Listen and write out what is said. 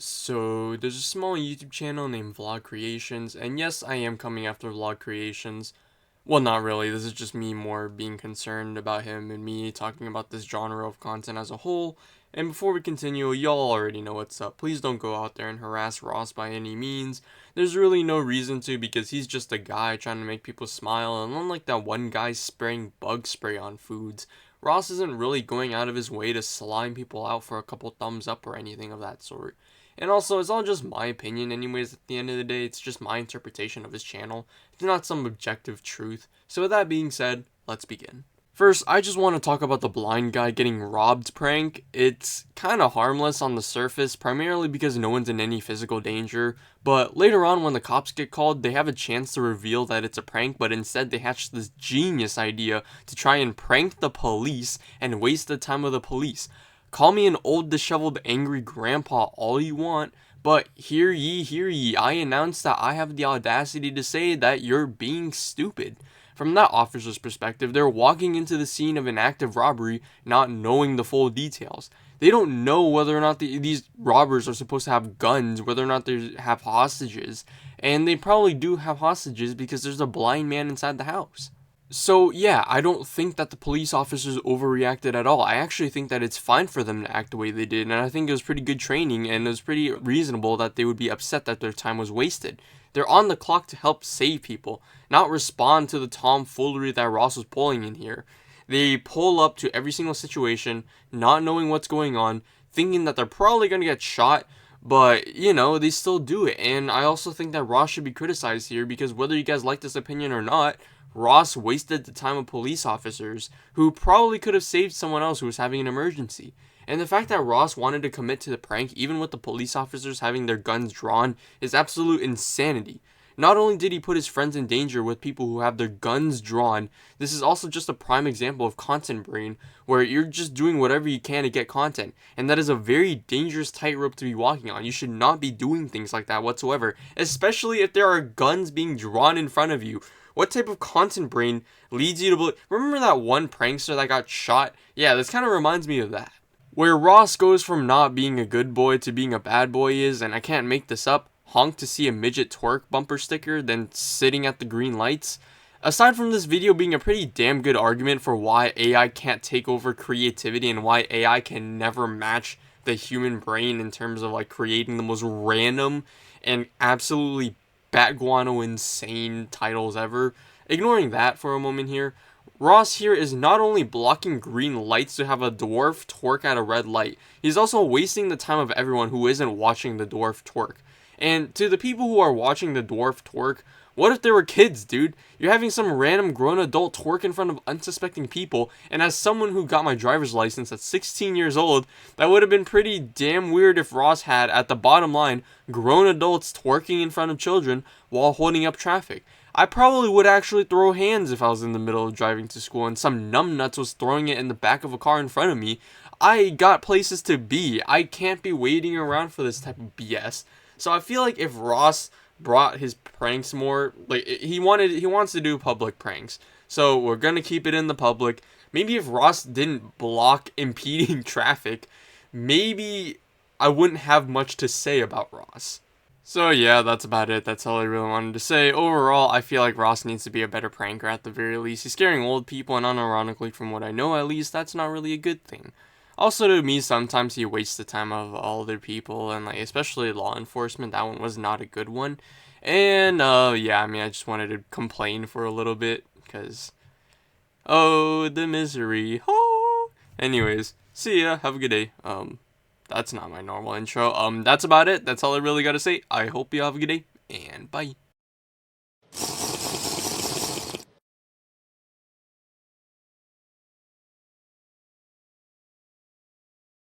So there's a small YouTube channel named Vlog Creations, and yes, I am coming after Vlog Creations. Well, not really. This is just me more being concerned about him and me talking about this genre of content as a whole. And before we continue, y'all already know what's up. Please don't go out there and harass Ross by any means. There's really no reason to, because he's just a guy trying to make people smile, and unlike that one guy spraying bug spray on foods, Ross isn't really going out of his way to slime people out for a couple thumbs up or anything of that sort. And also, it's all just my opinion anyways. At the end of the day, it's just my interpretation of his channel. It's not some objective truth. So with that being said, let's begin. First, I just want to talk about the blind guy getting robbed prank. It's kind of harmless on the surface, primarily because no one's in any physical danger. But later on, when the cops get called, they have a chance to reveal that it's a prank, but instead they hatch this genius idea to try and prank the police and waste the time of the police. Call me an old, disheveled, angry grandpa all you want, but hear ye, I announce that I have the audacity to say that you're being stupid. From that officer's perspective, they're walking into the scene of an active robbery not knowing the full details. They don't know whether or not these robbers are supposed to have guns, whether or not they have hostages, and they probably do have hostages because there's a blind man inside the house. So yeah, I don't think that the police officers overreacted at all. I actually think that it's fine for them to act the way they did, and I think it was pretty good training, and it was pretty reasonable that they would be upset that their time was wasted. They're on the clock to help save people, not respond to the tomfoolery that Ross was pulling in here. They pull up to every single situation, not knowing what's going on, thinking that they're probably going to get shot, but, they still do it. And I also think that Ross should be criticized here, because whether you guys like this opinion or not, Ross wasted the time of police officers who probably could have saved someone else who was having an emergency. And the fact that Ross wanted to commit to the prank, even with the police officers having their guns drawn, is absolute insanity. Not only did he put his friends in danger with people who have their guns drawn, this is also just a prime example of content brain, where you're just doing whatever you can to get content. And that is a very dangerous tightrope to be walking on. You should not be doing things like that whatsoever, especially if there are guns being drawn in front of you. What type of content brain leads you to believe? Remember that one prankster that got shot? Yeah, this kind of reminds me of that. Where Ross goes from not being a good boy to being a bad boy is, and I can't make this up, honk to see a midget twerk bumper sticker, then sitting at the green lights. Aside from this video being a pretty damn good argument for why AI can't take over creativity and why AI can never match the human brain in terms of like creating the most random and absolutely bat guano insane titles ever. Ignoring that for a moment here, Ross here is not only blocking green lights to have a dwarf twerk at a red light, he's also wasting the time of everyone who isn't watching the dwarf twerk. And to the people who are watching the dwarf twerk, what if they were kids, dude? You're having some random grown adult twerk in front of unsuspecting people, and as someone who got my driver's license at 16 years old, that would have been pretty damn weird if Ross had, at the bottom line, grown adults twerking in front of children while holding up traffic. I probably would actually throw hands if I was in the middle of driving to school and some numbnuts was throwing it in the back of a car in front of me. I got places to be. I can't be waiting around for this type of BS. So I feel like if Ross brought his pranks more, like he wants to do public pranks, so we're gonna keep it in the public. Maybe if Ross didn't block impeding traffic, maybe I wouldn't have much to say about Ross. So yeah, that's about it. That's all I really wanted to say. Overall, I feel like Ross needs to be a better pranker at the very least. He's scaring old people, and unironically, from what I know at least, that's not really a good thing. Also, to me, sometimes he wastes the time of other people, and like especially law enforcement. That one was not a good one. And yeah, I mean, I just wanted to complain for a little bit because oh, the misery. Oh. Anyways, see ya. Have a good day. That's not my normal intro. That's about it. That's all I really gotta say. I hope you have a good day, and bye.